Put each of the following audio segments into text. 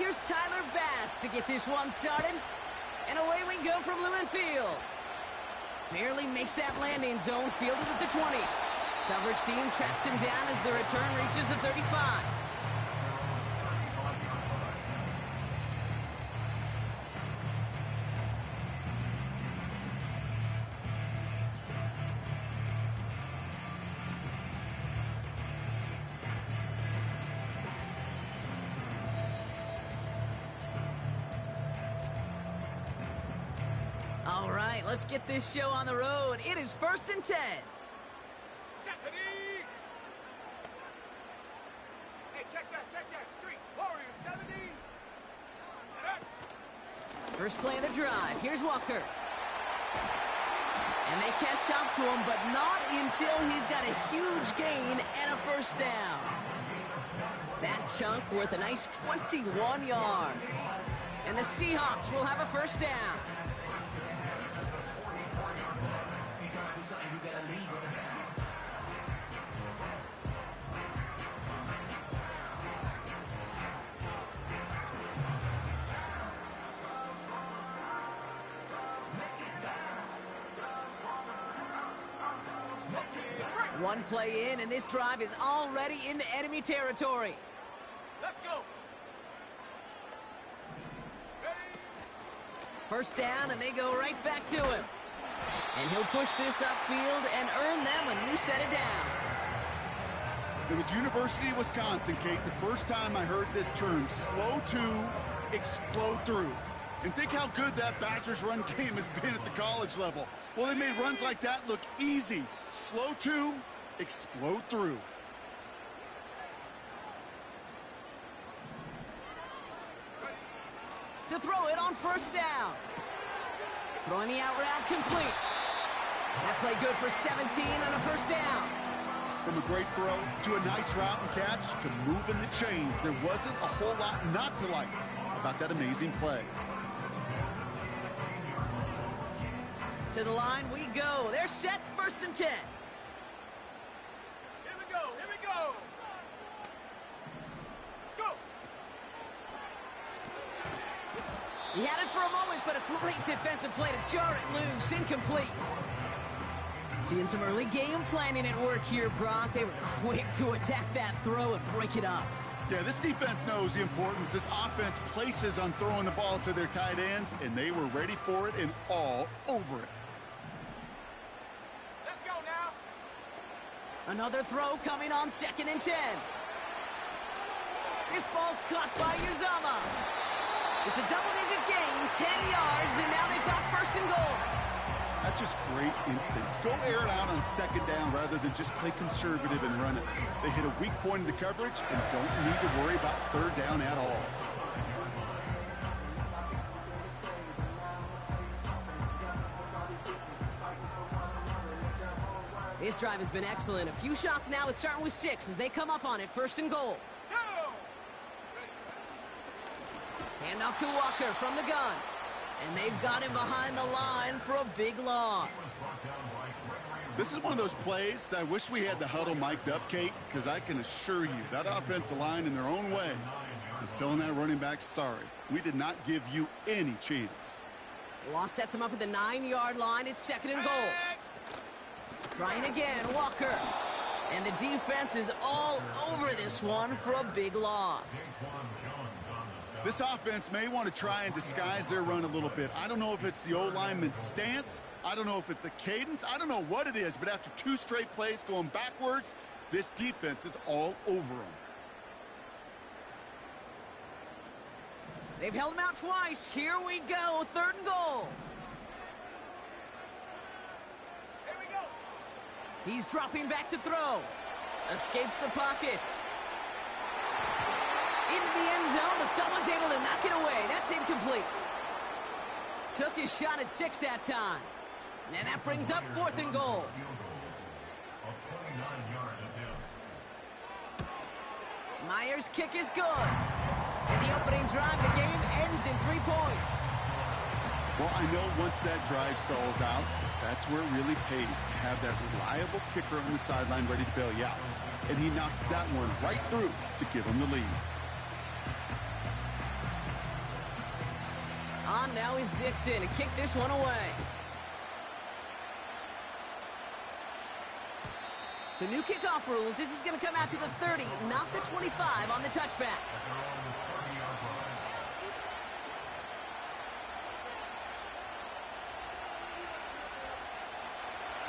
Here's Tyler Bass to get this one started. And away we go from Lumen Field. Barely makes that landing zone, fielded at the 20. Coverage team tracks him down as the return reaches the 35. All right, let's get this show on the road. It is 1st and 10. Hey, check that. Street Warriors 70. First play of the drive. Here's Walker. And they catch up to him, but not until he's got a huge gain and a first down. That chunk worth a nice 21 yards. And the Seahawks will have a first down. One play in, and this drive is already into enemy territory. Let's go. First down, and they go right back to him. And he'll push this upfield and earn them a new set of downs. It was University of Wisconsin, Kate, the first time I heard this term, slow to explode through. And think how good that Badgers run game has been at the college level. Well, they made runs like that look easy. Slow to explode through. To throw it on first down. Throwing the out route complete. That play good for 17 and a first down. From a great throw to a nice route and catch to moving the chains, there wasn't a whole lot not to like about that amazing play. To the line we go. They're set, 1st and 10. Here we go. Go. He had it for a moment, but a great defensive play to jar it loose. Incomplete. Seeing some early game planning at work here, Brock. They were quick to attack that throw and break it up. Yeah, this defense knows the importance this offense places on throwing the ball to their tight ends, and they were ready for it and all over it. Let's go now. Another throw coming on 2nd and 10. This ball's caught by Uzama. It's a double-digit gain, 10 yards, and now they've got 1st and goal. That's just great instincts. Go air it out on 2nd down rather than just play conservative and run it. They hit a weak point in the coverage and don't need to worry about 3rd down at all. This drive has been excellent. A few shots now. It's starting with 6 as they come up on it. 1st and goal. Go. Handoff to Walker from the gun. And they've got him behind the line for a big loss. This is one of those plays that I wish we had the huddle mic'd up, Kate, because I can assure you that offensive line in their own way is telling that running back, sorry, we did not give you any chance. Loss sets him up at the 9-yard line. It's 2nd and goal. Trying again, Walker. And the defense is all over this one for a big loss. This offense may want to try and disguise their run a little bit. I don't know if it's the O-lineman's stance. I don't know if it's a cadence. I don't know what it is, but after 2 straight plays going backwards, this defense is all over them. They've held him out twice. Here we go, 3rd and goal. Here we go. He's dropping back to throw. Escapes the pocket. Into the end zone, but someone's able to knock it away. That's incomplete. Took his shot at 6 that time. And that brings up 4th and goal. Myers' kick is good. In the opening drive, the game ends in 3 points. Well, I know once that drive stalls out, that's where it really pays to have that reliable kicker on the sideline ready to bail you out. And he knocks that one right through to give him the lead. On now is Dixon to kick this one away. So new kickoff rules. This is going to come out to the 30, not the 25 on the touchback.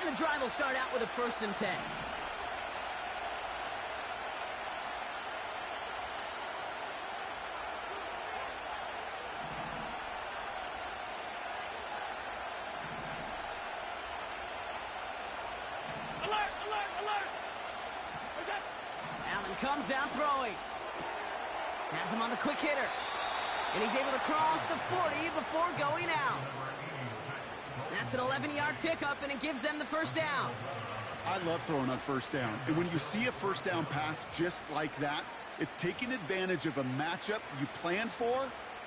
And the drive will start out with a 1st and 10. Comes out throwing. Has him on the quick hitter. And he's able to cross the 40 before going out. That's an 11-yard pickup, and it gives them the 1st down. I love throwing on 1st down. And when you see a 1st down pass just like that, it's taking advantage of a matchup you plan for,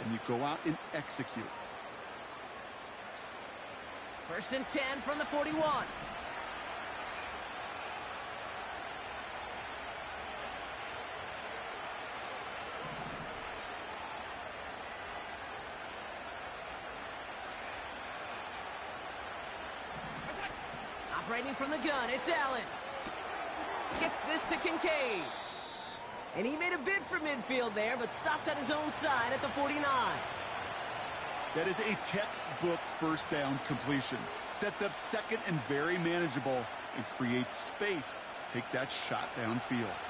and you go out and execute. 1st and 10 from the 41. Operating from the gun, it's Allen. Gets this to Kincaid. And he made a bid for midfield there, but stopped on his own side at the 49. That is a textbook 1st down completion. Sets up 2nd and very manageable, and creates space to take that shot downfield.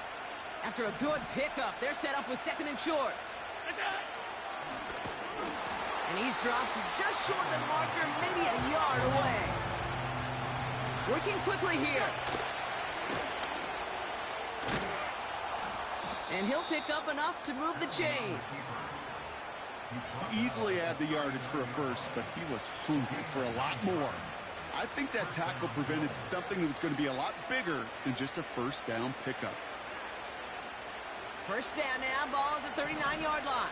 After a good pickup, they're set up with 2nd and short. And he's dropped just short of the marker, maybe a yard away. Working quickly here. And he'll pick up enough to move the chains. Easily add the yardage for a 1st, but he was hungry for a lot more. I think that tackle prevented something that was going to be a lot bigger than just a 1st down pickup. 1st down now, ball at the 39-yard line.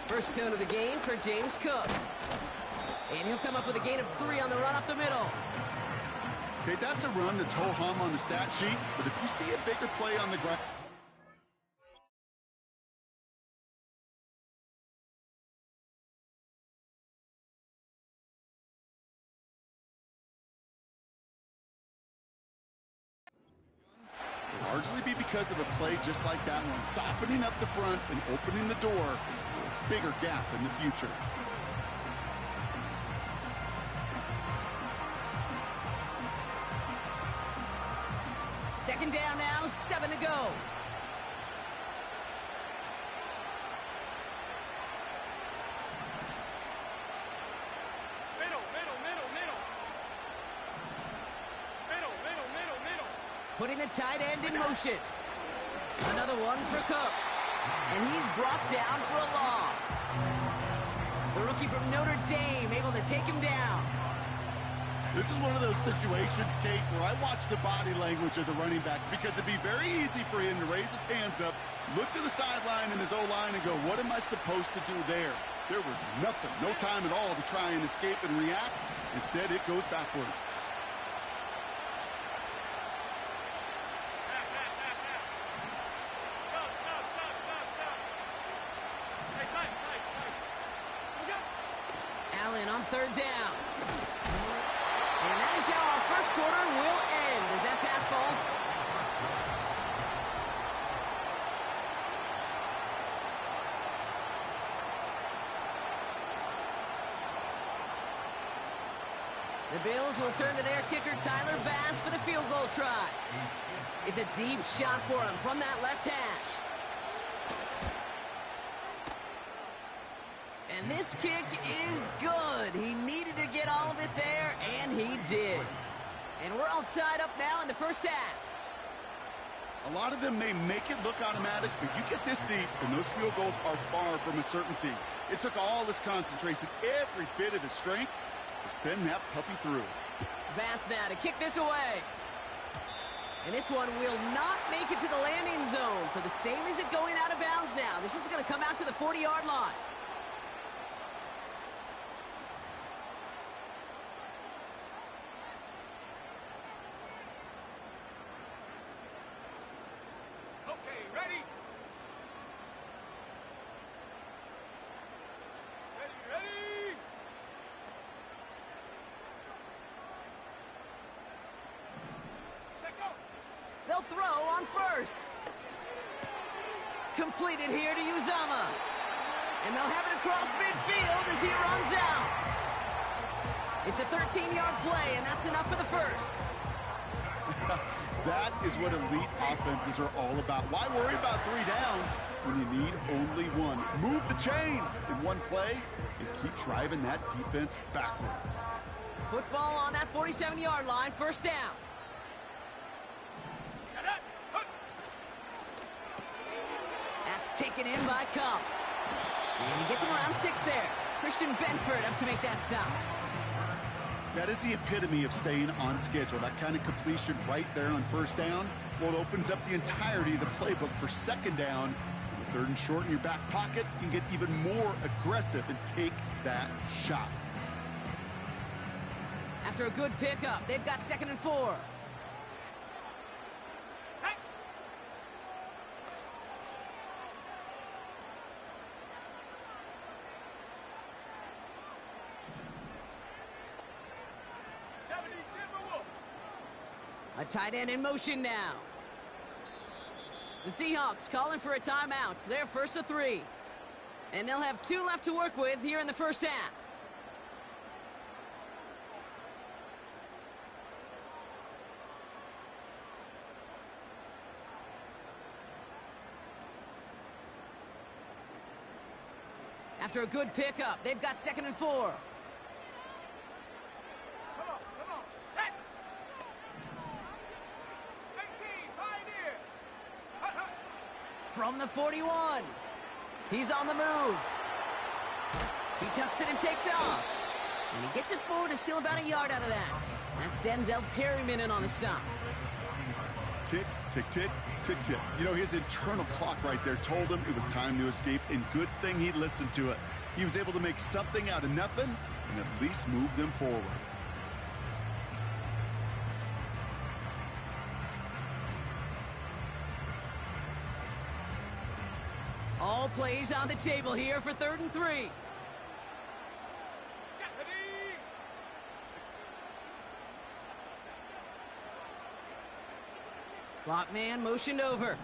First tune of the game for James Cook. And he'll come up with a gain of 3 on the run up the middle. Okay, that's a run that's ho-hum on the stat sheet, but if you see a bigger play on the ground... largely be because of a play just like that one, softening up the front and opening the door for a bigger gap in the future. Second down now, 7 to go. Putting the tight end in motion. Another one for Cook. And he's brought down for a loss. The rookie from Notre Dame able to take him down. This is one of those situations, Kate, where I watch the body language of the running back because it'd be very easy for him to raise his hands up, look to the sideline in his O-line and go, what am I supposed to do there? There was nothing, no time at all to try and escape and react. Instead, it goes backwards. Allen on 3rd down. And that is how our first quarter will end as that pass falls. The Bills will turn to their kicker, Tyler Bass, for the field goal try. It's a deep shot for him from that left hash. And this kick is good. He needed to get all of it there, and he did. And we're all tied up now in the first half. A lot of them may make it look automatic, but you get this deep, and those field goals are far from a certainty. It took all his concentration, every bit of his strength, to send that puppy through. Bass now to kick this away. And this one will not make it to the landing zone. So the same as it going out of bounds now. This is going to come out to the 40-yard line. on first. Completed here to Uzama. And they'll have it across midfield as he runs out. It's a 13-yard play, and that's enough for the first. That is what elite offenses are all about. Why worry about 3 downs when you need only one? Move the chains in one play and keep driving that defense backwards. Football on that 47-yard line, first down. That's taken in by Cup. And he gets him around 6 there. Christian Benford up to make that stop. That is the epitome of staying on schedule. That kind of completion right there on first down. Well, it opens up the entirety of the playbook for second down. With 3rd and short in your back pocket, you can get even more aggressive and take that shot. After a good pickup, they've got 2nd and 4. A tight end in motion now. The Seahawks calling for a timeout. They're 1st and 3. And they'll have 2 left to work with here in the first half. After a good pickup, they've got 2nd and 4. From the 41. He's on the move. He tucks it and takes off. And he gets it forward to steal about a yard out of that. That's Denzel Perryman in on the stop. Tick, tick, tick, tick, tick. You know, his internal clock right there told him it was time to escape, and good thing he listened to it. He was able to make something out of nothing and at least move them forward. All plays on the table here for 3rd and 3. Slot man motioned over.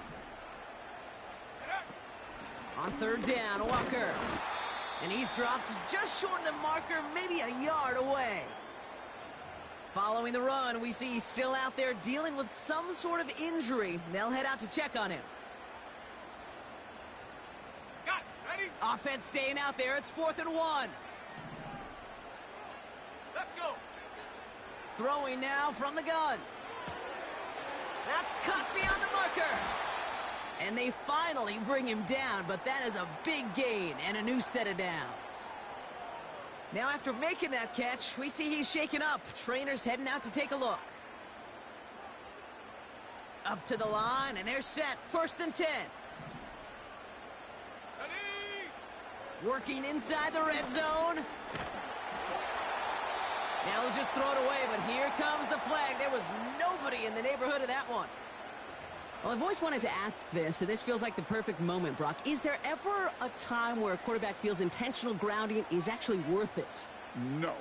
On 3rd down, Walker. And he's dropped just short of the marker, maybe a yard away. Following the run, we see he's still out there dealing with some sort of injury. They'll head out to check on him. Offense staying out there. It's 4th and 1. Let's go. Throwing now from the gun. That's cut beyond the marker. And they finally bring him down, but that is a big gain and a new set of downs. Now after making that catch, we see he's shaken up. Trainers heading out to take a look. Up to the line, and they're set. 1st and 10. Working inside the red zone. Now they'll just throw it away, but here comes the flag. There was nobody in the neighborhood of that one. Well, I've always wanted to ask this, and this feels like the perfect moment, Brock. Is there ever a time where a quarterback feels intentional grounding is actually worth it? No.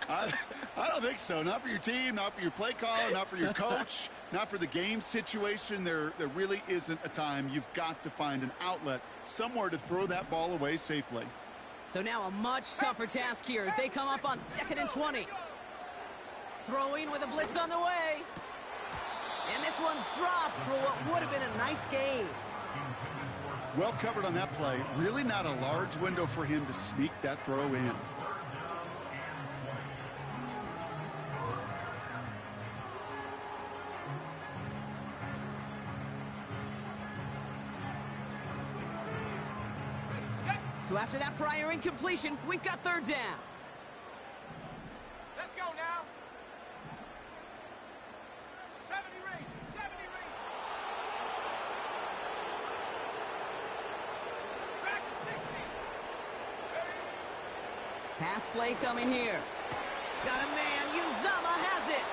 I don't think so. Not for your team, not for your play caller, not for your coach, not for the game situation. There really isn't a time. You've got to find an outlet, somewhere to throw that ball away safely. So now a much tougher task here as they come up on 2nd and 20. Throwing with a blitz on the way. And this one's dropped for what would have been a nice gain. Well covered on that play. Really not a large window for him to sneak that throw in. So after that prior incompletion, we've got 3rd down. Let's go now. 70 range, 70 range. Back to 60. Pass play coming here. Got a man. Uzama has it.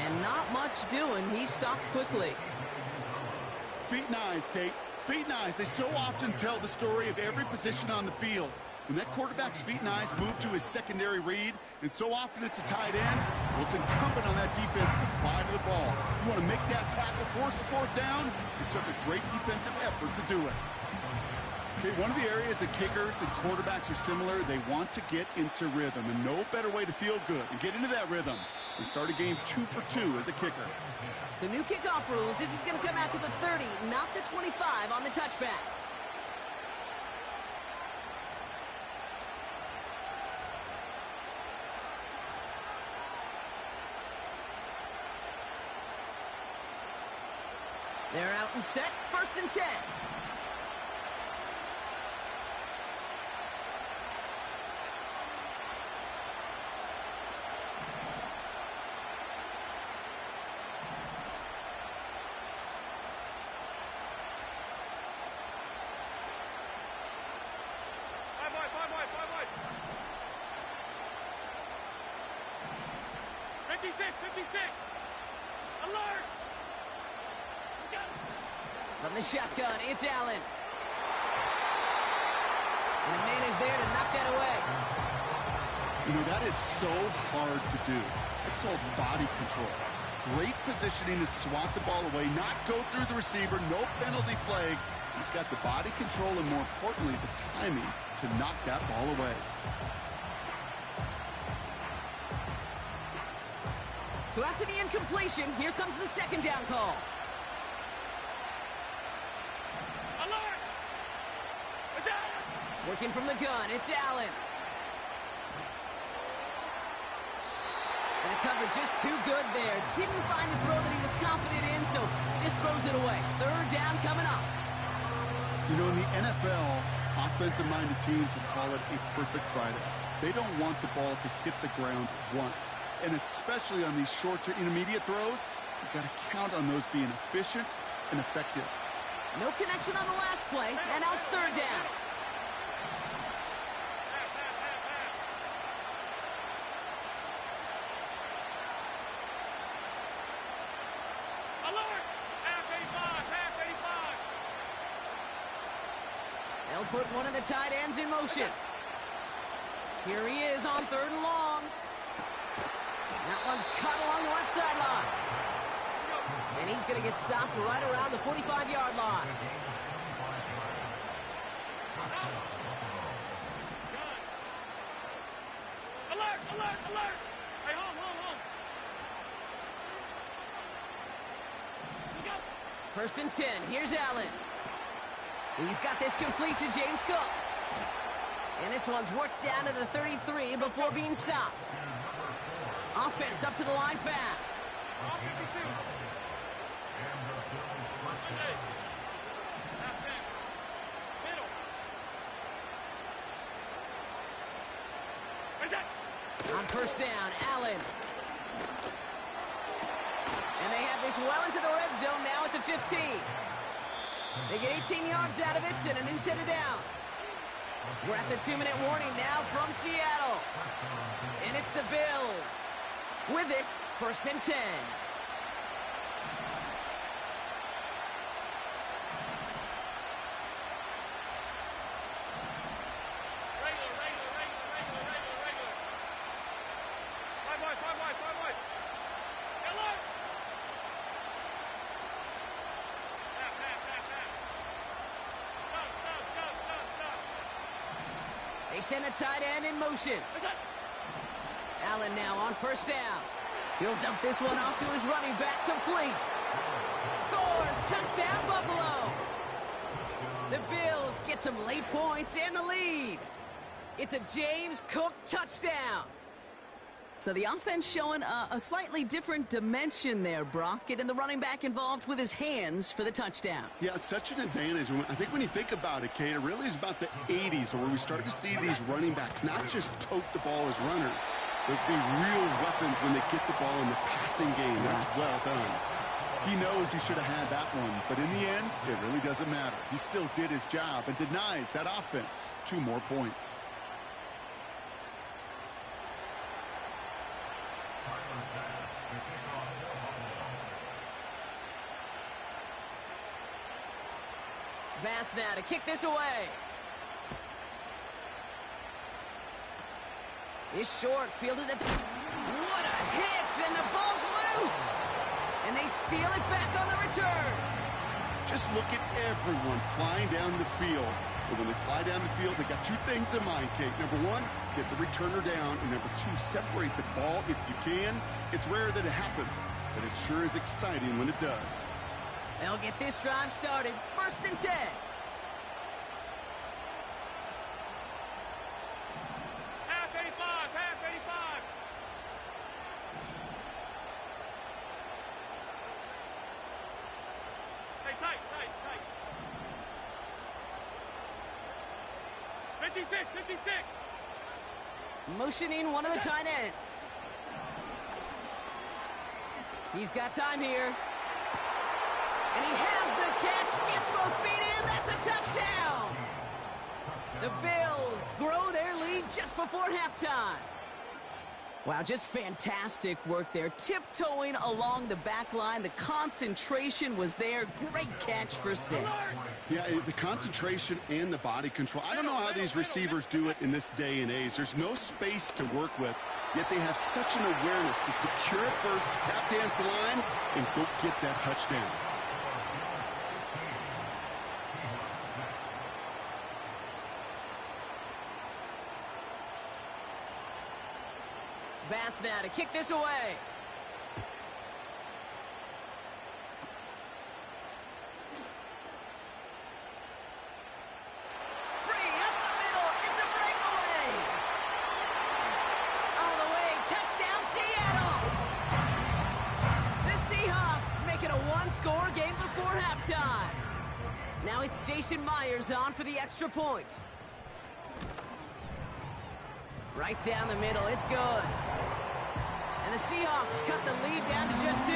And not much doing. He stopped quickly. Feet and eyes, Kate. Feet and eyes. They so often tell the story of every position on the field. When that quarterback's feet and eyes move to his secondary read, and so often it's a tight end, well, it's incumbent on that defense to fly to the ball. You want to make that tackle, force the fourth down? It took a great defensive effort to do it. Okay, one of the areas that kickers and quarterbacks are similar, they want to get into rhythm, and no better way to feel good and get into that rhythm than start a game 2 for 2 as a kicker. So new kickoff rules. This is going to come out to the 30, not the 25 on the touchback. They're out and set. 1st and 10. Five wide. 56. Alert! From the shotgun, it's Allen. And a man is there to knock that away. You know, that is so hard to do. It's called body control. Great positioning to swat the ball away, not go through the receiver, no penalty flag. He's got the body control and, more importantly, the timing to knock that ball away. So after the incompletion, here comes the 2nd down call. Alert! It's Allen! Working from the gun, it's Allen. And the coverage just too good there. Didn't find the throw that he was confident in, so just throws it away. 3rd down coming up. You know, in the NFL, offensive-minded teams will call it a perfect Friday. They don't want the ball to hit the ground once. And especially on these short to intermediate throws, you've got to count on those being efficient and effective. No connection on the last play, and now it's 3rd down. Alert! Half 85. They'll put one of the tight ends in motion. Here he is on 3rd and long. That one's cut along the left sideline. And he's going to get stopped right around the 45-yard line. Alert! Hey, home. Look out! 1st and 10. Here's Allen. He's got this complete to James Cook. And this one's worked down to the 33 before being stopped. Offense up to the line fast. All 52. Half 10. Middle. Where's that? On 1st down, Allen. And they have this well into the red zone now at the 15. They get 18 yards out of it and a new set of downs. We're at the 2-minute warning now from Seattle. And it's the Bills. With it, 1st and 10. Regular. Five wide. Alert! Half. Stop. They send a tight end in motion. Where's that? Allen now on 1st down. He'll dump this one off to his running back, complete. Scores! Touchdown, Buffalo! The Bills get some late points and the lead. It's a James Cook touchdown. So the offense showing a slightly different dimension there, Brock. Getting the running back involved with his hands for the touchdown. Yeah, such an advantage. I think when you think about it, Kate, it really is about the 80s where we start to see these running backs not just tote the ball as runners, but be real weapons when they get the ball in the passing game. That's well done. He knows he should have had that one, but in the end, it really doesn't matter. He still did his job and denies that offense 2 more points. Bass now to kick this away. Is short, fielded at the... What a hit, and the ball's loose! And they steal it back on the return. Just look at everyone flying down the field. But when they fly down the field, they got two things in mind, Kate. Number one, get the returner down. And number two, separate the ball if you can. It's rare that it happens, but it sure is exciting when it does. They'll get this drive started. 1st and 10. Half 85, half 85. Hey, tight, tight, tight. 56, 56. Motioning one of the tight ends. He's got time here. And he has the catch, gets both feet in, that's a touchdown! The Bills grow their lead just before halftime. Wow, just fantastic work there. Tiptoeing along the back line. The concentration was there. Great catch for 6. Yeah, the concentration and the body control. I don't know how these receivers do it in this day and age. There's no space to work with, yet they have such an awareness to secure it first, to tap dance the line, and go get that touchdown. Bass now to kick this away. Free up the middle. It's a breakaway. All the way. Touchdown, Seattle. The Seahawks make it a one-score game before halftime. Now it's Jason Myers on for the extra point. Right down the middle. It's good. And the Seahawks cut the lead down to just 2.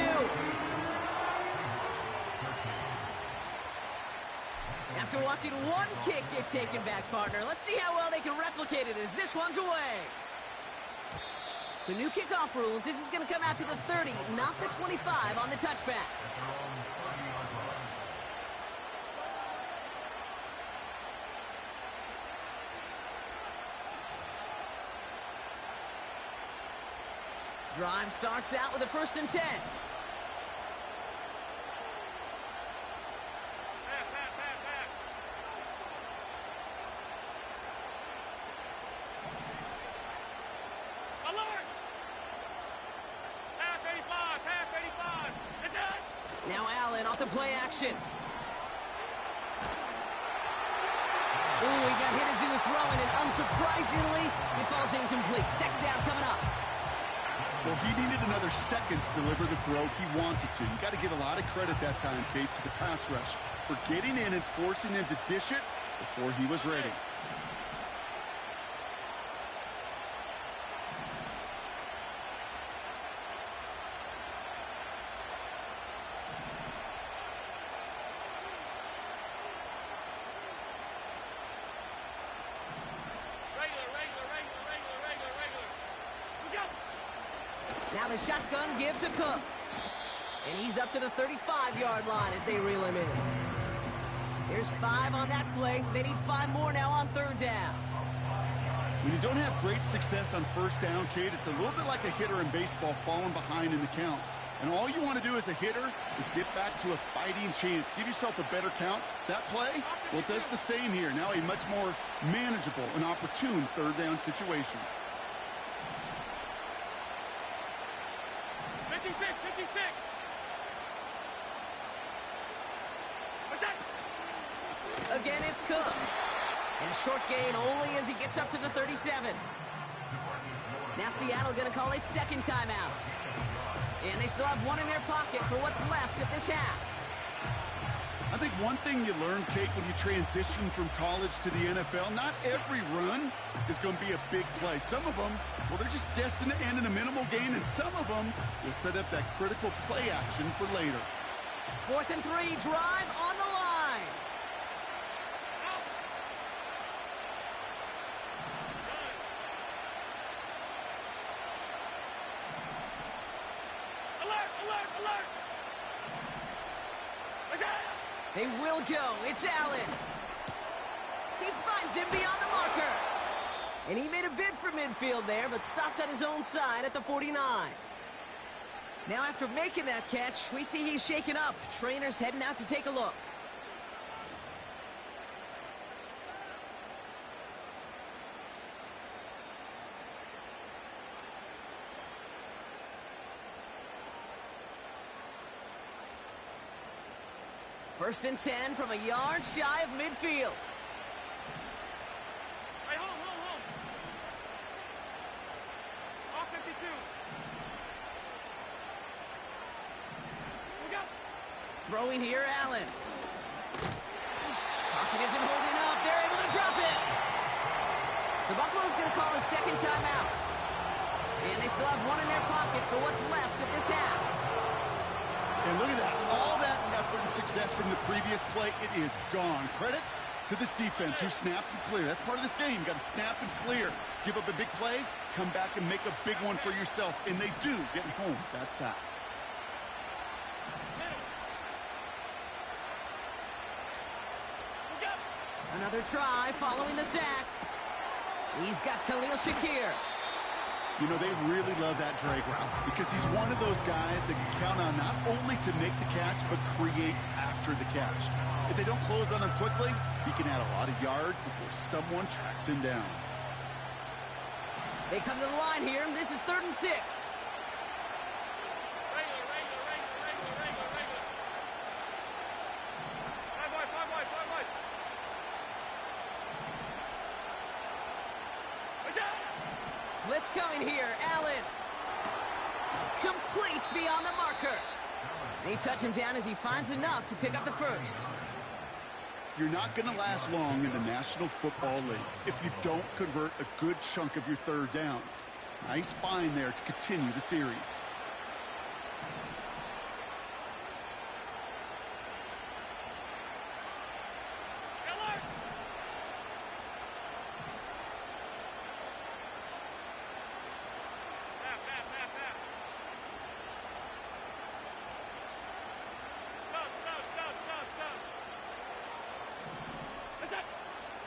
After watching one kick get taken back, partner, let's see how well they can replicate it as this one's away. So new kickoff rules. This is going to come out to the 30, not the 25 on the touchback. Drive starts out with a 1st and 10. Half, half, half, half. Alert! Half 85, half 85. It's it! Now Allen off the play action. Ooh, he got hit as he was throwing, and unsurprisingly, it falls incomplete. 2nd down coming up. Well, he needed another second to deliver the throw he wanted to. You got to give a lot of credit that time, Kate, to the pass rush for getting in and forcing him to dish it before he was ready. Now the shotgun give to Cook. And he's up to the 35-yard line as they reel him in. Here's 5 on that play. They need 5 more now on 3rd down. When you don't have great success on 1st down, Kate, it's a little bit like a hitter in baseball falling behind in the count. And all you want to do as a hitter is get back to a fighting chance. Give yourself a better count. That play, well, it does the same here. Now a much more manageable and opportune 3rd down situation. 56, 56. What's that? Again, it's Cook. And a short gain only as he gets up to the 37. Now Seattle going to call it 2nd timeout. And they still have 1 in their pocket for what's left of this half. I think one thing you learn, Kate, when you transition from college to the NFL, not every run is going to be a big play. Some of them, well, they're just destined to end in a minimal gain, and some of them will set up that critical play action for later. 4th and 3, drive on the line. Alert, alert, alert. What's that? They will go. It's Allen. He finds him beyond the marker. And he made a bid for midfield there, but stopped on his own side at the 49. Now after making that catch, we see he's shaken up. Trainer's heading out to take a look. First and 10 from a yard shy of midfield. Hey, hold. All 52. Look out. Throwing here, Allen. Pocket isn't holding up. They're able to drop it. So Buffalo's going to call it second timeout. And they still have one in their pocket for what's left of this half. And look at that. All that effort and success from the previous play, it is gone. Credit to this defense who snapped and clear. That's part of this game. You got to snap and clear. Give up a big play, come back and make a big one for yourself. And they do get home that sack. Another try following the sack. He's got Khalil Shakir. You know, they really love that drag route because he's one of those guys that can count on not only to make the catch, but create after the catch. If they don't close on him quickly, he can add a lot of yards before someone tracks him down. They come to the line here. This is 3rd and 6. Regular. 5 wide. Blitz coming here. Allen. Complete beyond the marker. They touch him down as he finds enough to pick up the first. You're not going to last long in the National Football League if you don't convert a good chunk of your third downs. Nice find there to continue the series.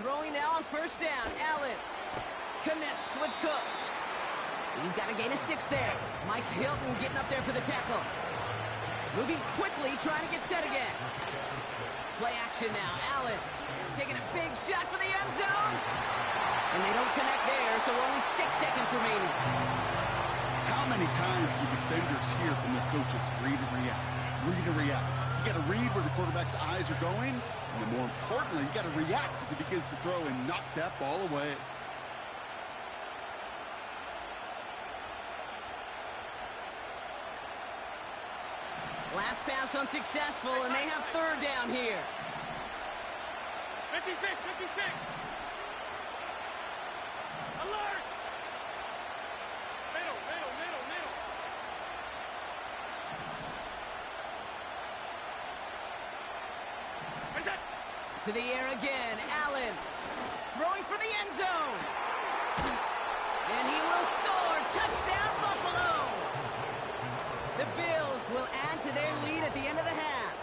Throwing now on first down. Allen connects with Cook. He's got a gain of 6 there. Mike Hilton getting up there for the tackle. Moving quickly, trying to get set again. Play action now. Allen taking a big shot for the end zone. And they don't connect there, so only 6 seconds remaining. How many times do defenders hear from their coaches, read and react, read and react? You got to read where the quarterback's eyes are going, and then more importantly, you got to react as he begins to throw and knock that ball away. Last pass unsuccessful, and they have 3rd down here. 56. Alert! Middle. To the air again. Allen throwing for the end zone. And he will score. Touchdown, Buffalo. The Bills will add to their lead at the end of the half.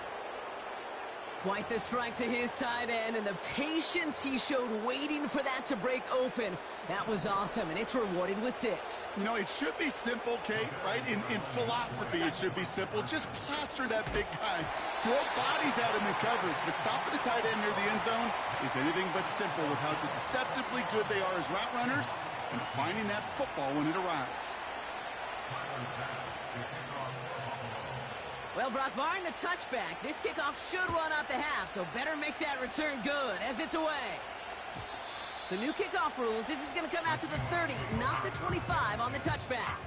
Quite the strike to his tight end, and the patience he showed waiting for that to break open. That was awesome, and it's rewarded with 6. You know, it should be simple, Kate, right? In philosophy, it should be simple. Just plaster that big guy. Throw bodies at him in coverage, but stopping the tight end near the end zone is anything but simple with how deceptively good they are as route runners and finding that football when it arrives. Well, Brock, barring the touchback, this kickoff should run out the half, so better make that return good as it's away. So new kickoff rules. This is going to come out to the 30, not the 25 on the touchback.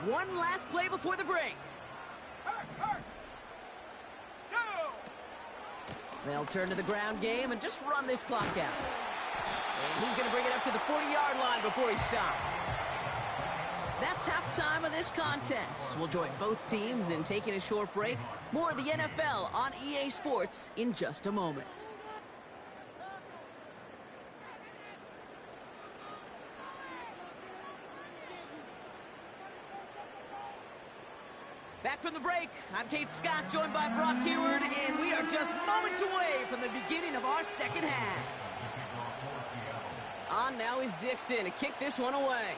One last play before the break. Go! They'll turn to the ground game and just run this clock out. And he's going to bring it up to the 40-yard line before he stops. That's halftime of this contest. We'll join both teams in taking a short break. More of the NFL on EA Sports in just a moment. Back back from the break. I'm Kate Scott, joined by Brock Huard, and we are just moments away from the beginning of our second half. On now is Dixon to kick this one away.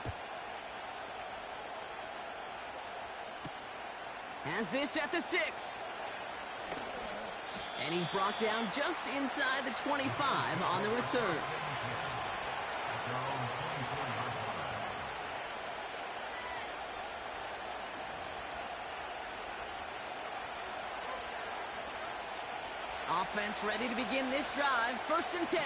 Has this at the 6. And he's brought down just inside the 25 on the return. Offense ready to begin this drive. 1st and 10.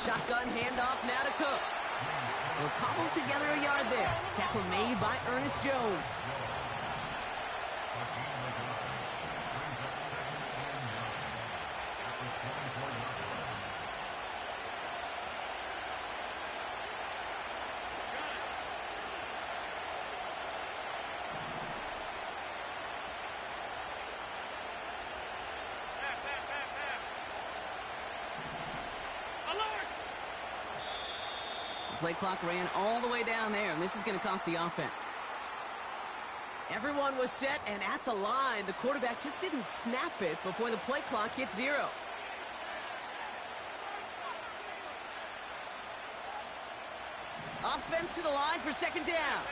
Shotgun handoff now to Cook. He'll cobble together a yard there. Tackle made by Ernest Jones. Play clock ran all the way down there, and this is going to cost the offense. Everyone was set and at the line. The quarterback just didn't snap it before the play clock hit 0. Offense to the line for 2nd down.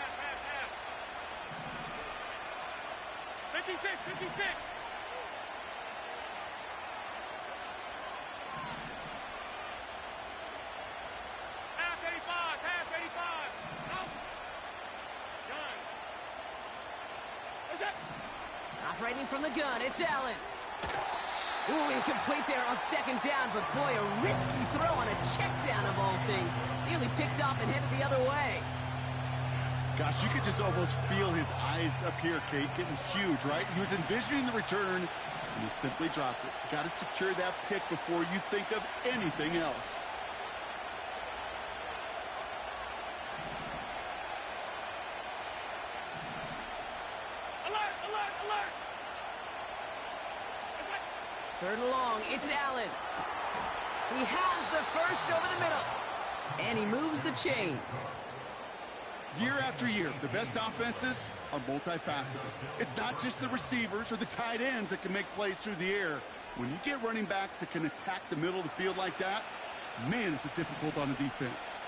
56, 56. Operating from the gun, it's Allen. Ooh, incomplete there on 2nd down, but boy, a risky throw on a check down of all things. Nearly picked off and headed the other way. Gosh, you could just almost feel his eyes up here, Kate, getting huge, right? He was envisioning the return, and he simply dropped it. Got to secure that pick before you think of anything else. Third and long, it's Allen. He has the first over the middle. And he moves the chains. Year after year, the best offenses are multifaceted. It's not just the receivers or the tight ends that can make plays through the air. When you get running backs that can attack the middle of the field like that, man, is it difficult on the defense.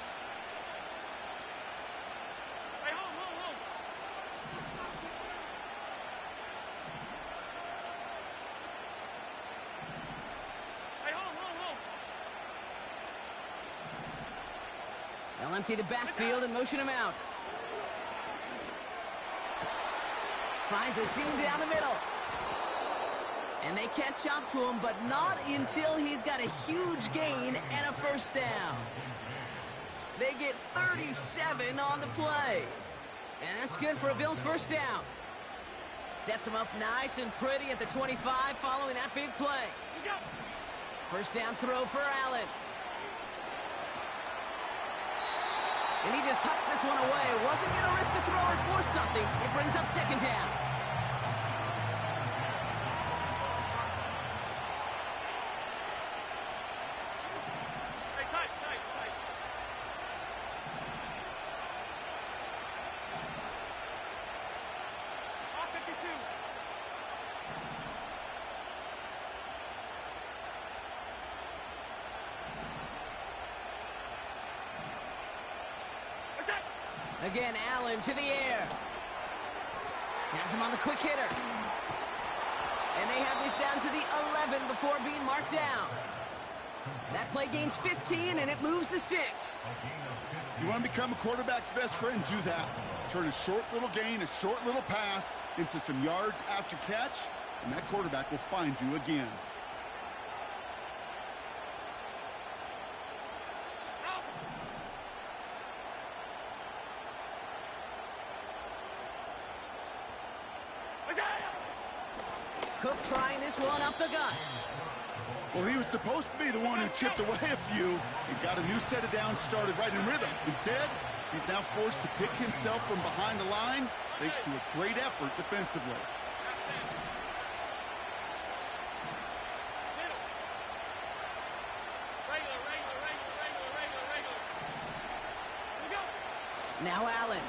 They'll empty the backfield and motion him out. Finds a seam down the middle. And they catch up to him, but not until he's got a huge gain and a 1st down. They get 37 on the play. And that's good for a Bills 1st down. Sets him up nice and pretty at the 25 following that big play. 1st down throw for Allen. And he just hucks this one away. Wasn't going to risk a throw or force something. It brings up 2nd down. Hey, tight. Off 52. Again, Allen to the air. Has him on the quick hitter. And they have this down to the 11 before being marked down. That play gains 15, and it moves the sticks. You want to become a quarterback's best friend? Do that. Turn a short little gain, a short little pass into some yards after catch, and that quarterback will find you again. Cook trying this one up the gut. Well, he was supposed to be the one who chipped away a few and got a new set of downs started right in rhythm. Instead, he's now forced to pick himself from behind the line thanks to a great effort defensively. Now Allen.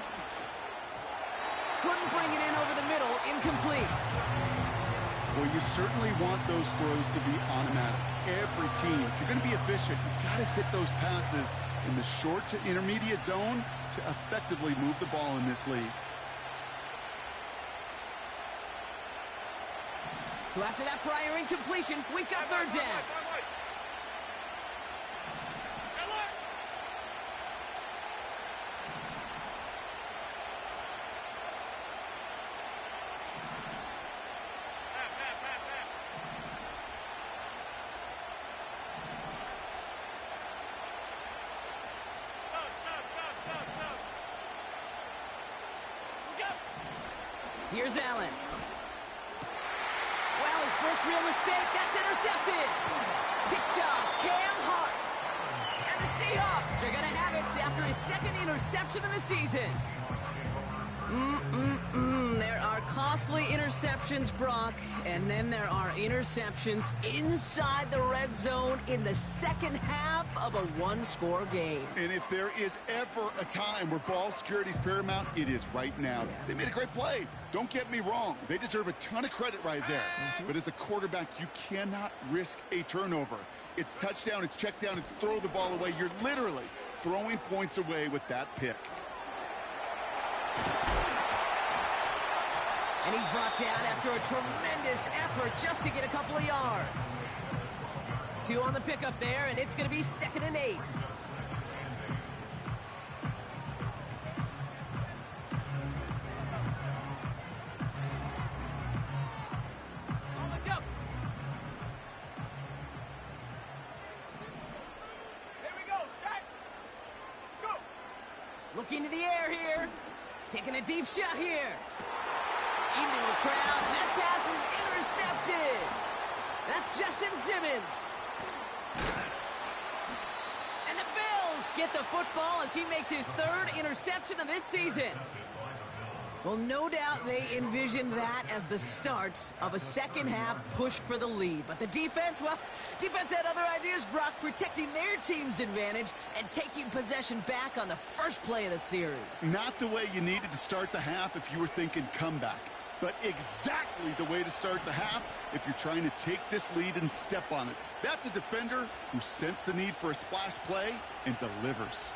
Couldn't bring it in over the middle. Incomplete. Well, you certainly want those throws to be automatic. Every team, if you're going to be efficient, you've got to hit those passes in the short to intermediate zone to effectively move the ball in this league. So after that prior incompletion, we've got third down. Here's Allen. Well, his first real mistake, that's intercepted. Big job, Cam Hart. And the Seahawks are going to have it after his second interception of the season. There are costly interceptions, Brock, and then there are interceptions inside the red zone in the second half of a one-score game. And if there is ever a time where ball security is paramount, it is right now. They made a great play. Don't get me wrong. They deserve a ton of credit right there. But as a quarterback, you cannot risk a turnover. It's touchdown, it's check down, it's throw the ball away. You're literally throwing points away with that pick. And he's brought down after a tremendous effort just to get a couple of yards. 2 on the pickup there, and it's going to be 2nd and 8. Looking to the air here. Taking a deep shot here. Into the crowd, and that pass is intercepted. That's Justin Simmons. And the Bills get the football as he makes his 3rd interception of this season. Well, no doubt they envisioned that as the start of a second-half push for the lead. But the defense, well, defense had other ideas, Brock, protecting their team's advantage and taking possession back on the first play of the series. Not the way you needed to start the half if you were thinking comeback, but exactly the way to start the half if you're trying to take this lead and step on it. That's a defender who sensed the need for a splash play and delivers.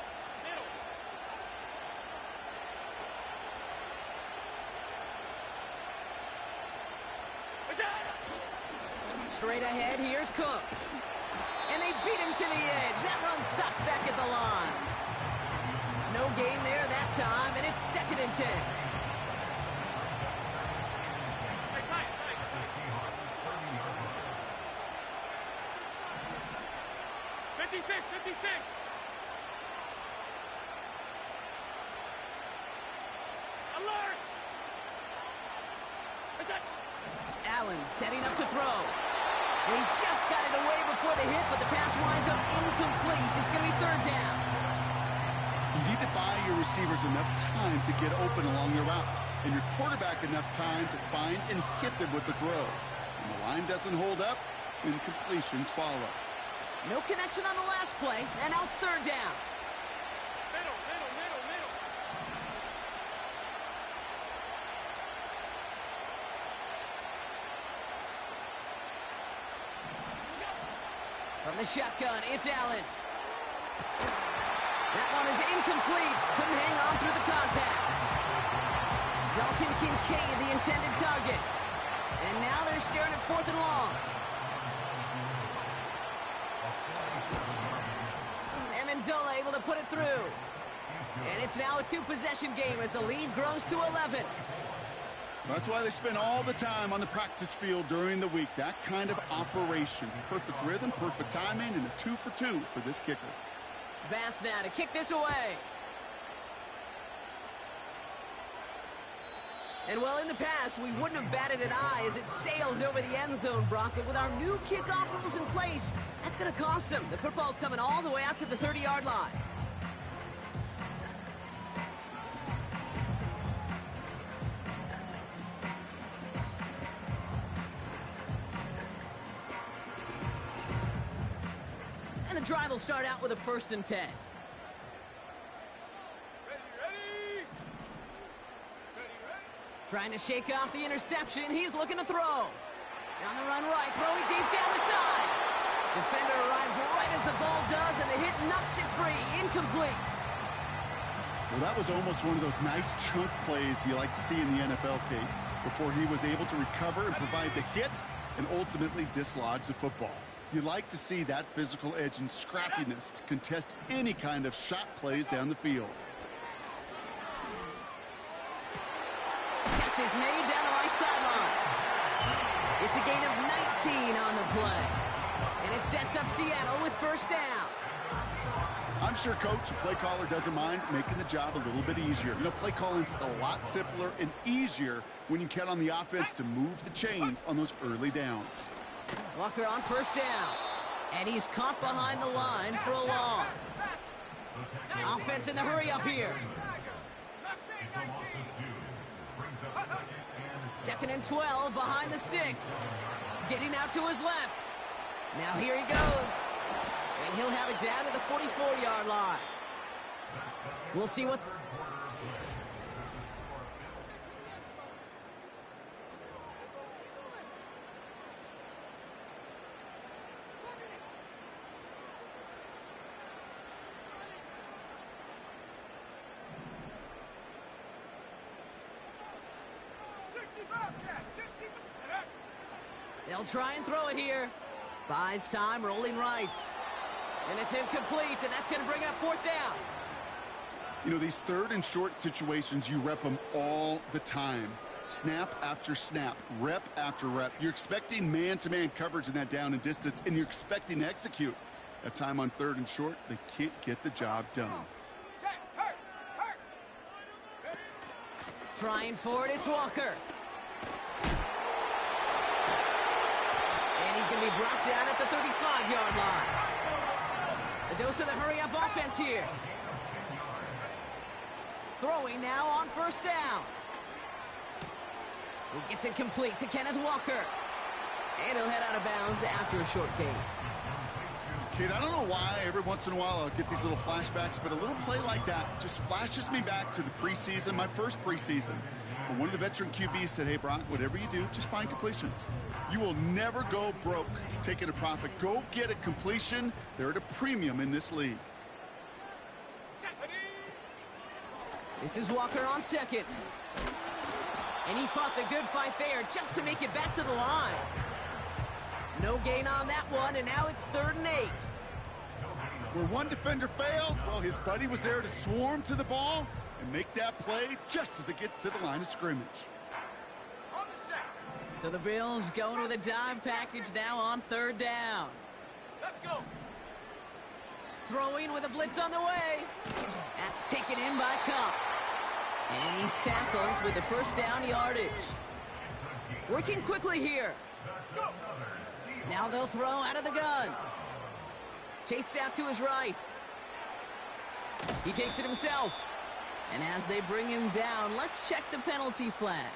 Straight ahead, here's Cook. And they beat him to the edge. That run stopped back at the line. No gain there that time, and it's 2nd and 10. 56. Alert! Allen setting up to throw. And he just got it away before the hit, but the pass winds up incomplete. It's going to be 3rd down. You need to buy your receivers enough time to get open along their routes, and your quarterback enough time to find and hit them with the throw. When the line doesn't hold up, incompletions follow. No connection on the last play, and now it's 3rd down. Middle. From the shotgun, it's Allen. That one is incomplete. Couldn't hang on through the contact. Dalton Kincaid, the intended target. And now they're staring at 4th and long. Amendola able to put it through. And it's now a 2-possession game as the lead grows to 11. That's why they spend all the time on the practice field during the week. That kind of operation. Perfect rhythm, perfect timing, and a 2 for 2 for this kicker. Bass now to kick this away. And well, in the past, we wouldn't have batted an eye as it sails over the end zone, Brock. But with our new kickoff rules in place, that's going to cost them. The football's coming all the way out to the 30-yard line. And the drive will start out with a 1st and 10. Trying to shake off the interception. He's looking to throw. On the run right, throwing deep down the side. Defender arrives right as the ball does, and the hit knocks it free. Incomplete. Well, that was almost one of those nice chunk plays you like to see in the NFL, Kate, before he was able to recover and provide the hit and ultimately dislodge the football. You like to see that physical edge and scrappiness to contest any kind of shot plays down the field. Catch is made down the right sideline. It's a gain of 19 on the play. And it sets up Seattle with 1st down. I'm sure coach, the play caller, doesn't mind making the job a little bit easier. You know, play calling's a lot simpler and easier when you count on the offense to move the chains on those early downs. Walker on 1st down. And he's caught behind the line for a loss. Offense in the hurry up here. 2nd and 12 behind the sticks. Getting out to his left. Now here he goes. And he'll have it down to the 44-yard line. We'll see what... They'll try and throw it here. Buys time, rolling right. And it's incomplete, and that's going to bring up 4th down. You know, these 3rd and short situations, you rep them all the time. Snap after snap, rep after rep. You're expecting man-to-man coverage in that down and distance, and you're expecting to execute. That time on 3rd and short, they can't get the job done. Trying for it, it's Walker. And he's going to be brought down at the 35-yard line. A dose of the hurry-up offense here. Throwing now on 1st down. He gets it complete to Kenneth Walker. And he'll head out of bounds after a short gain. Kate, I don't know why every once in a while I'll get these little flashbacks, but a little play like that just flashes me back to the preseason, my first preseason. When one of the veteran QBs said, hey, Brock, whatever you do, just find completions. You will never go broke taking a profit. Go get a completion. They're at a premium in this league. This is Walker on 2nd. And he fought the good fight there just to make it back to the line. No gain on that one, and now it's 3rd and 8. Where one defender failed, well, his buddy was there to swarm to the ball and make that play just as it gets to the line of scrimmage. So the Bills going with a dime package now on 3rd down. Let's go. Throwing with a blitz on the way. That's taken in by Cup. And he's tackled with the 1st down yardage. Working quickly here. Now they'll throw out of the gun. Chased out to his right. He takes it himself. And as they bring him down, let's check the penalty flag.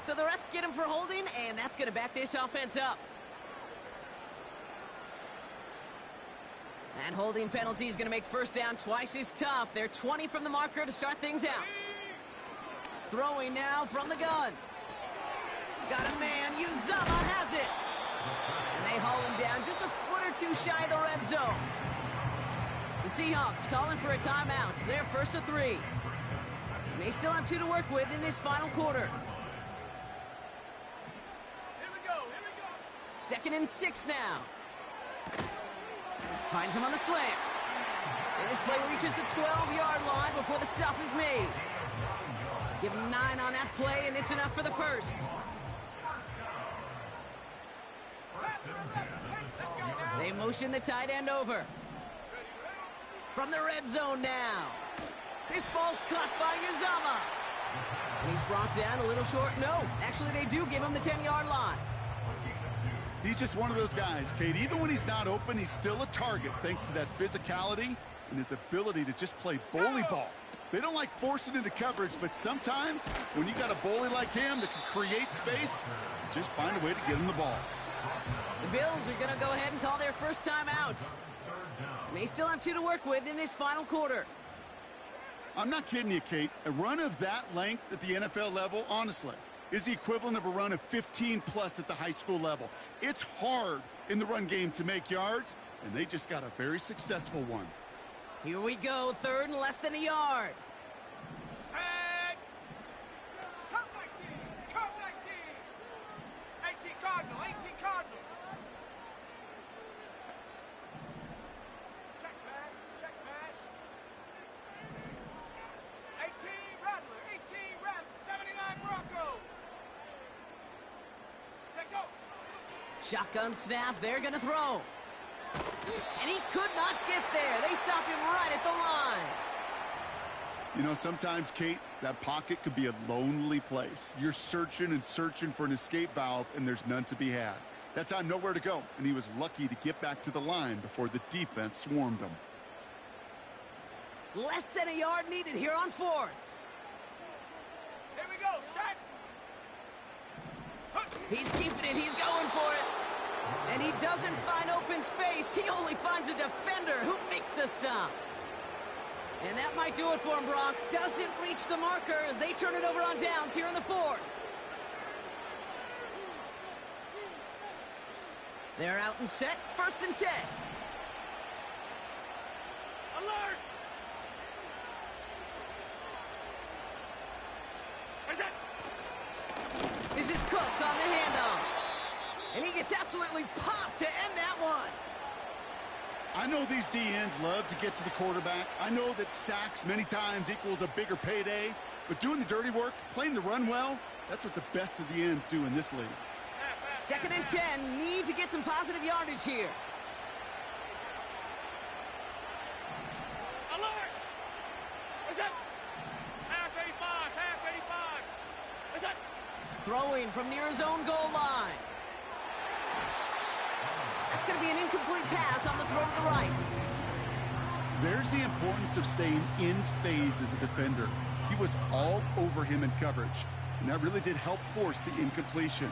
So the refs get him for holding, and that's going to back this offense up. And holding penalty is going to make 1st down twice as tough. They're 20 from the marker to start things out. Throwing now from the gun. Got a man. Uzomah has it. And they haul him down just a foot or 2 shy of the red zone. The Seahawks calling for a timeout. They're 1st and 3. May still have 2 to work with in this final quarter. Here we go. 2nd and 6 now. Finds him on the slant. And this play reaches the 12-yard line before the stop is made. Give him 9 on that play, and it's enough for the 1st. They motion the tight end over. From the red zone now. This ball's caught by Uzomah. And he's brought down a little short. No, actually they do give him the 10-yard line. He's just one of those guys, Kate. Even when he's not open, he's still a target thanks to that physicality and his ability to just play bully ball. They don't like forcing into coverage, but sometimes when you got a bully like him that can create space, just find a way to get him the ball. The Bills are going to go ahead and call their first time out. They still have 2 to work with in this final quarter. I'm not kidding you, Kate. A run of that length at the NFL level, honestly, is the equivalent of a run of 15-plus at the high school level. It's hard in the run game to make yards, and they just got a very successful one. Here we go, 3rd and less than a yard. Set. Cut 19. Cut 19. 18 Cardinal. 18 Cardinal. Check smash. Check smash. 18 Rattler. 18 Rattler. 79 Bronco. Take go. Shotgun snap, they're going to throw. And he could not get there. They stop him right at the line. You know, sometimes, Kate, that pocket could be a lonely place. You're searching and searching for an escape valve, and there's none to be had. That time, nowhere to go, and he was lucky to get back to the line before the defense swarmed him. Less than a yard needed here on 4th. Here we go. Set. He's keeping it. He's going for it. And he doesn't find open space. He only finds a defender who makes the stop. And that might do it for him, Brock. Doesn't reach the marker as they turn it over on downs here in the 4th. They're out and set. 1st and 10. Alert. This is Cook on the handoff. And he gets absolutely popped to end that one. I know these DNs love to get to the quarterback. I know that sacks many times equals a bigger payday. But doing the dirty work, playing the run well, that's what the best of the ends do in this league. 2nd and 10. Need to get some positive yardage here. Alert. What's up? Half 85. Half 85. What's up? Throwing from near his own goal line. That's going to be an incomplete pass on the throw to the right. There's the importance of staying in phase as a defender. He was all over him in coverage, and that really did help force the incompletion.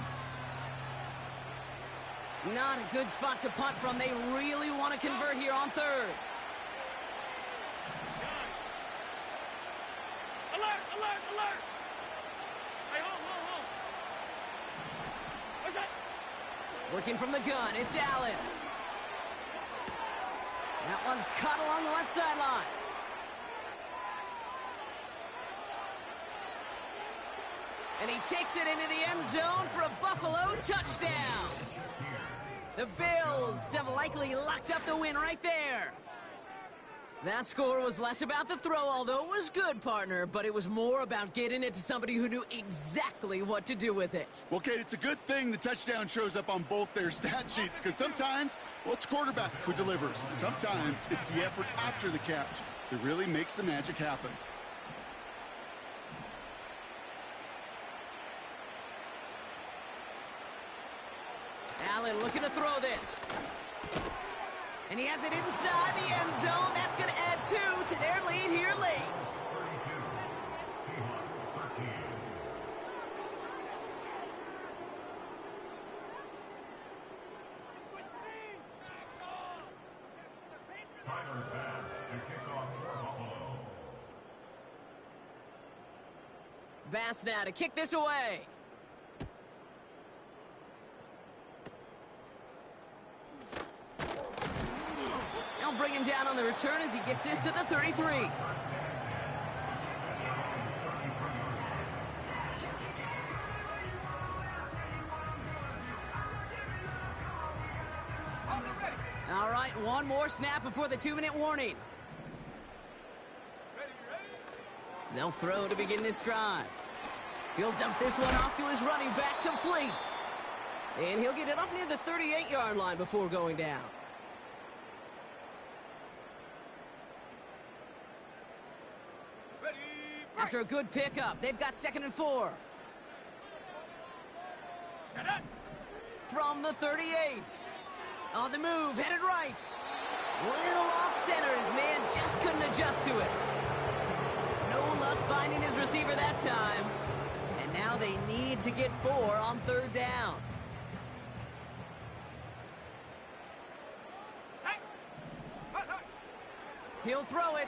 Not a good spot to punt from. They really want to convert here on 3rd. Alert. Alert. Alert. Hey, hold. What's up? Working from the gun, it's Allen. That one's cut along the left sideline. And he takes it into the end zone for a Buffalo touchdown. The Bills have likely locked up the win right there. That score was less about the throw, although it was good, partner, but it was more about getting it to somebody who knew exactly what to do with it. Well, Kate, it's a good thing the touchdown shows up on both their stat sheets, because sometimes, well, it's quarterback who delivers. And sometimes it's the effort after the catch that really makes the magic happen. Allen looking to throw this. And he has it inside the end zone. That's going to add 2 to their lead here late. Bass now to kick this away. They'll bring him down on the return as he gets this to the 33. All right, one more snap before the 2-minute warning. They'll throw to begin this drive. He'll dump this one off to his running back, complete. And he'll get it up near the 38-yard line before going down. After a good pickup, they've got 2nd and 4. Set up. From the 38. On the move, headed right. Little off center, his man just couldn't adjust to it. No luck finding his receiver that time. And now they need to get 4 on 3rd down. Set. Hut, hut. He'll throw it.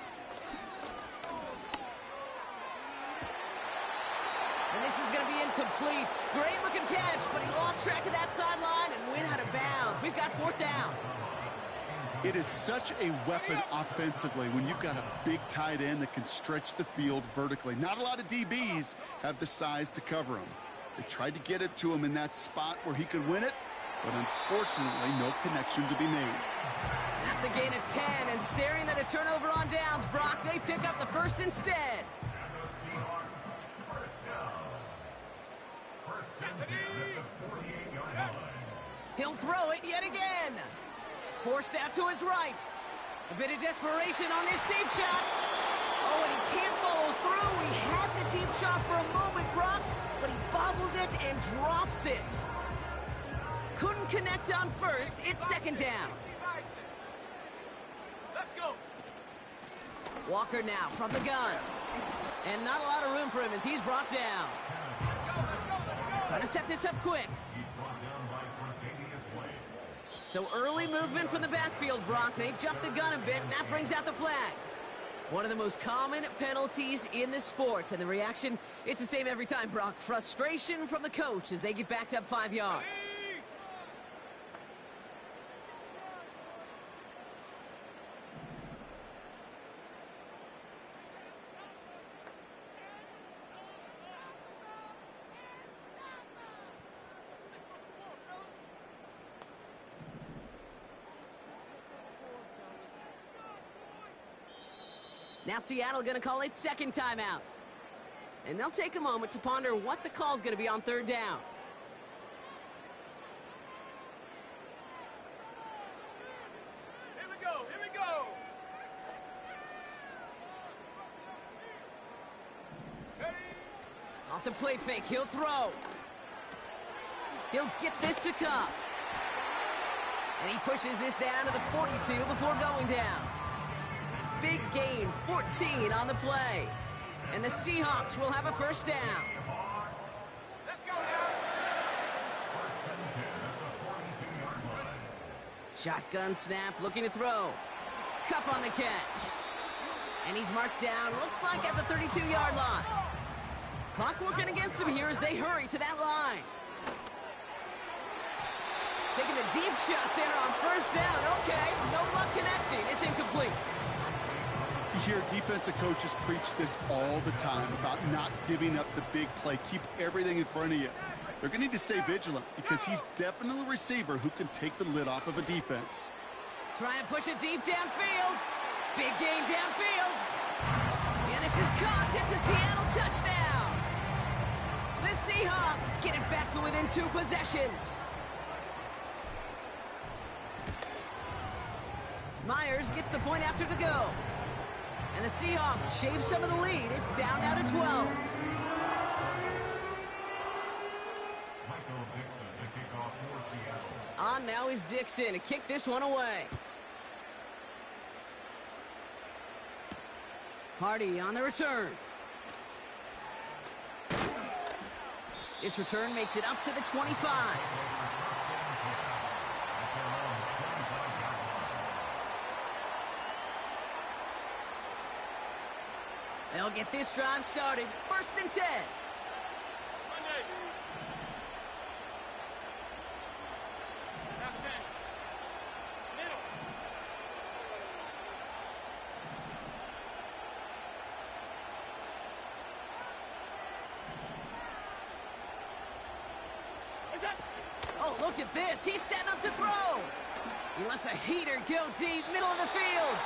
And this is going to be incomplete. Great looking catch, but he lost track of that sideline and went out of bounds. We've got 4th down. It is such a weapon offensively when you've got a big tight end that can stretch the field vertically. Not a lot of DBs have the size to cover him. They tried to get it to him in that spot where he could win it, but unfortunately, no connection to be made. That's a gain of 10, and staring at a turnover on downs, Brock, they pick up the 1st instead. He'll throw it yet again. Forced out to his right. A bit of desperation on this deep shot. Oh, and he can't follow through. He had the deep shot for a moment, Brock, but he bobbled it and drops it. Couldn't connect on 1st. It's 2nd down. Let's go. Walker now from the gun. And not a lot of room for him as he's brought down. Trying to set this up quick. So early movement from the backfield, Brock. They jumped the gun a bit, and that brings out the flag. One of the most common penalties in the sport. And the reaction, it's the same every time, Brock. Frustration from the coach as they get backed up 5 yards. Now Seattle going to call its 2nd timeout. And they'll take a moment to ponder what the call's going to be on 3rd down. Here we go. Here we go. Hey. Off the play fake, he'll throw. He'll get this to Kupp. And he pushes this down to the 42 before going down. Big gain, 14 on the play. And the Seahawks will have a 1st down. Let's go now. Shotgun snap, looking to throw. Kupp on the catch. And he's marked down, looks like at the 32-yard line. Clock working against him here as they hurry to that line. Taking a deep shot there on 1st down. Okay, no luck connecting. It's incomplete. You hear defensive coaches preach this all the time about not giving up the big play. Keep everything in front of you. They're going to need to stay vigilant because he's definitely a receiver who can take the lid off of a defense. Trying to push it deep downfield. Big gain downfield. And this is caught. It's a Seattle touchdown. The Seahawks get it back to within 2 possessions. Myers gets the point after to go. And the Seahawks shave some of the lead. It's down now to 12. On now is Dixon to kick this one away. Hardy on the return. This return makes it up to the 25. They'll get this drive started. 1st and 10. Monday. Half 10. Middle. What's that? Oh, look at this. He's setting up to throw. He lets a heater go deep, middle of the field.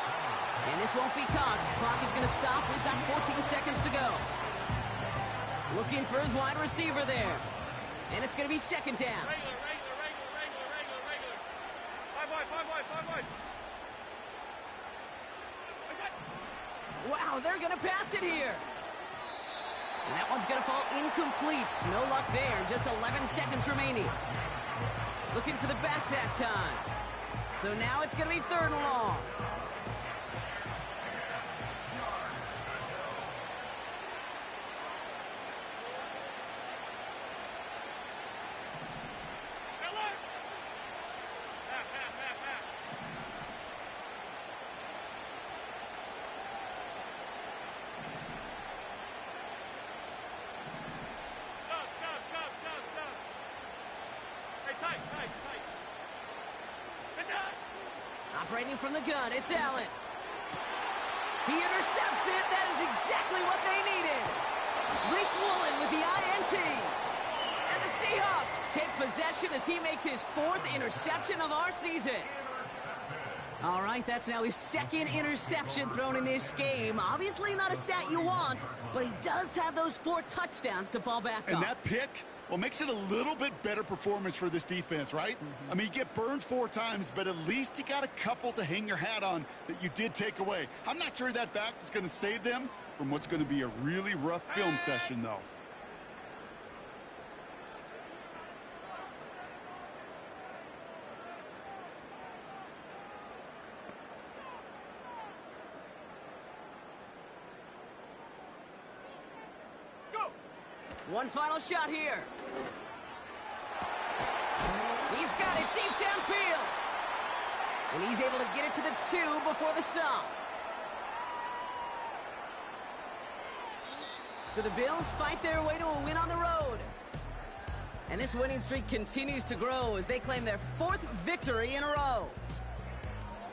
And this won't be caught. Clock is going to stop. We've got 14 seconds to go. Looking for his wide receiver there. And it's going to be 2nd down. Regular. 5 wide. What's that? Wow, they're going to pass it here. And that one's going to fall incomplete. No luck there. Just 11 seconds remaining. Looking for the back that time. So now it's going to be 3rd and long. Operating from the gun, it's Allen. He intercepts it. That is exactly what they needed. Rick Woolen with the INT. And the Seahawks take possession as he makes his 4th interception of our season. All right, that's now his 2nd interception thrown in this game. Obviously not a stat you want, but he does have those 4 touchdowns to fall back on. And that pick, well, makes it a little bit better performance for this defense, right? I mean, you get burned 4 times, but at least you got a couple to hang your hat on that you did take away. I'm not sure that fact is going to save them from what's going to be a really rough film session, though. One final shot here. He's got it deep downfield. And he's able to get it to the 2 before the stop. So the Bills fight their way to a win on the road. And this winning streak continues to grow as they claim their 4th victory in a row.